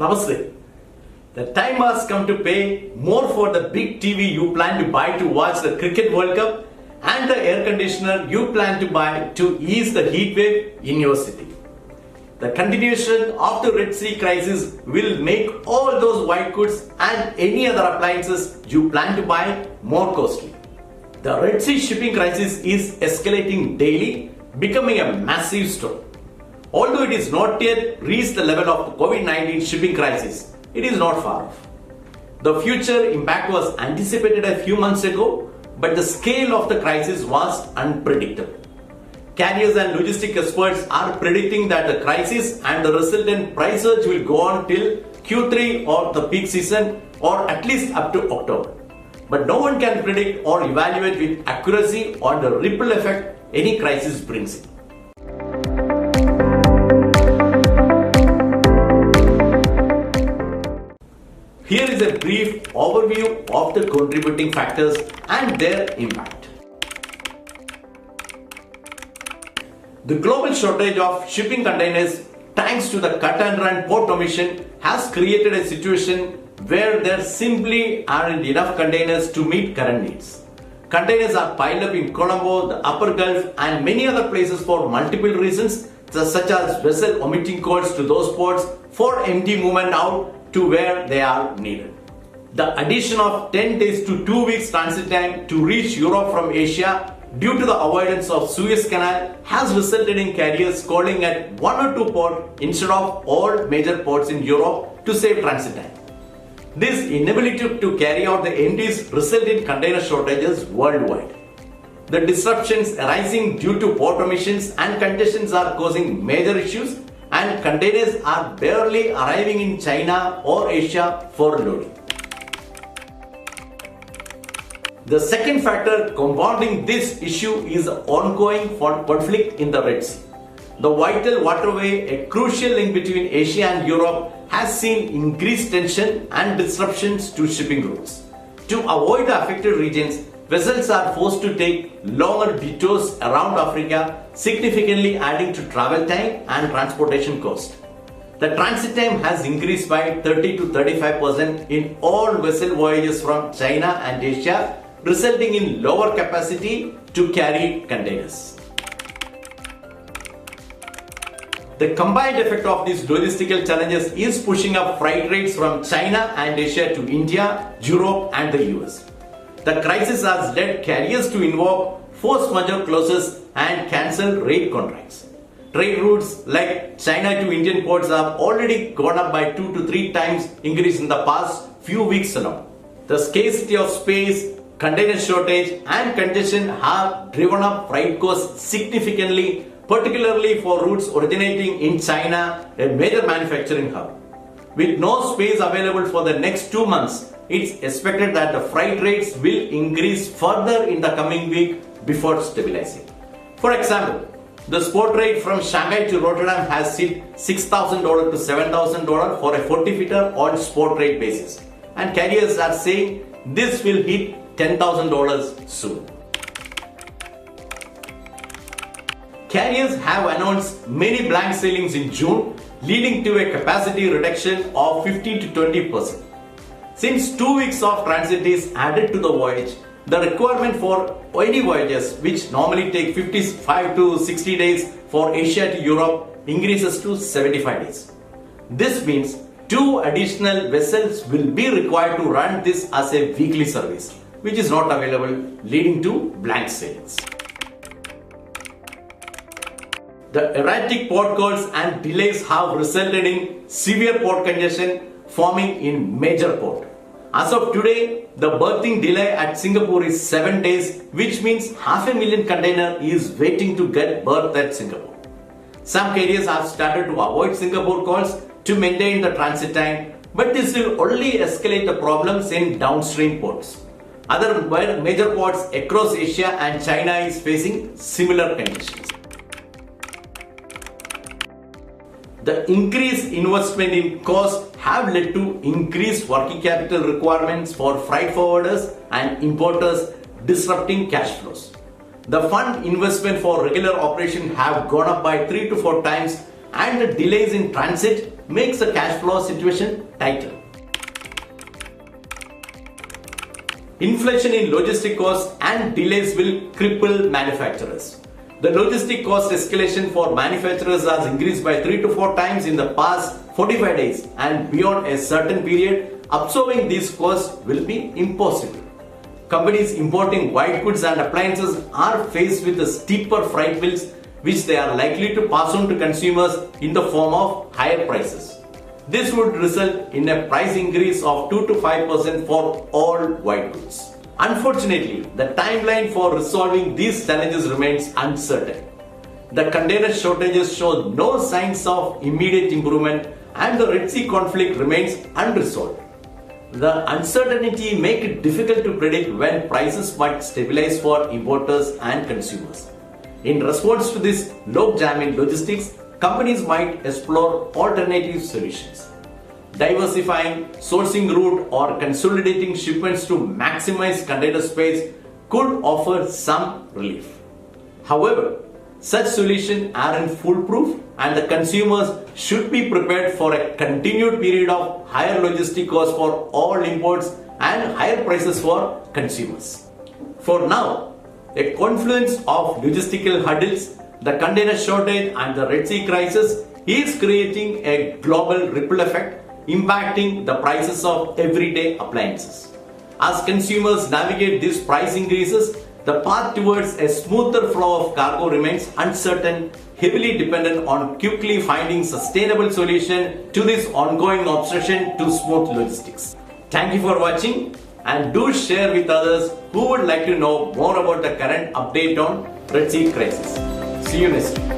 Namaste. The time has come to pay more for the big TV you plan to buy to watch the Cricket World Cup and the air conditioner you plan to buy to ease the heat wave in your city. The continuation of the Red Sea crisis will make all those white goods and any other appliances you plan to buy more costly. The Red Sea shipping crisis is escalating daily, becoming a massive storm. Although it is not yet reached the level of the COVID-19 shipping crisis, it is not far off. The future impact was anticipated a few months ago, but the scale of the crisis was unpredictable. Carriers and logistic experts are predicting that the crisis and the resultant price surge will go on till Q3 or the peak season, or at least up to October. But no one can predict or evaluate with accuracy on the ripple effect any crisis brings in. Here is a brief overview of the contributing factors and their impact. The global shortage of shipping containers, thanks to the cut and run port omission, has created a situation where there simply aren't enough containers to meet current needs. Containers are piled up in Colombo, the Upper Gulf, and many other places for multiple reasons, such as vessel omitting codes to those ports for empty movement out to where they are needed. The addition of 10 days to 2 weeks transit time to reach Europe from Asia due to the avoidance of Suez Canal has resulted in carriers calling at one or two ports instead of all major ports in Europe to save transit time. This inability to carry out the empties result in container shortages worldwide. The disruptions arising due to port omissions and congestions are causing major issues, and containers are barely arriving in China or Asia for loading. The second factor compounding this issue is the ongoing conflict in the Red Sea. The vital waterway, a crucial link between Asia and Europe, has seen increased tension and disruptions to shipping routes. To avoid the affected regions, vessels are forced to take longer detours around Africa, significantly adding to travel time and transportation cost. The transit time has increased by 30 to 35% in all vessel voyages from China and Asia, resulting in lower capacity to carry containers. The combined effect of these logistical challenges is pushing up freight rates from China and Asia to India, Europe, and the US. The crisis has led carriers to invoke force majeure clauses and cancel rate contracts. Trade routes like China to Indian ports have already gone up by 2 to 3 times increase in the past few weeks alone. The scarcity of space, container shortage, and congestion have driven up freight costs significantly, particularly for routes originating in China, a major manufacturing hub. With no space available for the next 2 months, it's expected that the freight rates will increase further in the coming week before stabilizing. For example, the spot rate from Shanghai to Rotterdam has hit $6,000 to $7,000 for a 40-footer on spot rate basis, and carriers are saying this will hit $10,000 soon. Carriers have announced many blank sailings in June, leading to a capacity reduction of 15 to 20%. Since 2 weeks of transit is added to the voyage, the requirement for any voyages, which normally take 55 to 60 days for Asia to Europe, increases to 75 days. This means 2 additional vessels will be required to run this as a weekly service, which is not available, leading to blank sailings. The erratic port calls and delays have resulted in severe port congestion forming in major port. As of today, the berthing delay at Singapore is 7 days, which means 500,000 container is waiting to get berthed at Singapore. Some carriers have started to avoid Singapore calls to maintain the transit time, but this will only escalate the problems in downstream ports. Other major ports across Asia and China is facing similar conditions. The increased investment in cost have led to increased working capital requirements for freight forwarders and importers, disrupting cash flows. The fund investment for regular operation have gone up by 3 to 4 times, and the delays in transit makes the cash flow situation tighter. Inflation in logistic costs and delays will cripple manufacturers. The logistic cost escalation for manufacturers has increased by 3 to 4 times in the past 45 days, and beyond a certain period, absorbing these costs will be impossible. Companies importing white goods and appliances are faced with the steeper freight bills, which they are likely to pass on to consumers in the form of higher prices. This would result in a price increase of 2 to 5% for all white goods. Unfortunately, the timeline for resolving these challenges remains uncertain. The container shortages show no signs of immediate improvement, and the Red Sea conflict remains unresolved. The uncertainty makes it difficult to predict when prices might stabilize for importers and consumers. In response to this logjam in logistics, companies might explore alternative solutions. Diversifying sourcing route or consolidating shipments to maximize container space could offer some relief. However, such solutions aren't foolproof, and the consumers should be prepared for a continued period of higher logistic costs for all imports and higher prices for consumers. For now, a confluence of logistical hurdles, the container shortage and the Red Sea crisis is creating a global ripple effect impacting the prices of everyday appliances. As consumers navigate these price increases, the path towards a smoother flow of cargo remains uncertain, heavily dependent on quickly finding sustainable solution to this ongoing obsession to smooth logistics. Thank you for watching, and do share with others who would like to know more about the current update on Red Sea crisis. See you next time.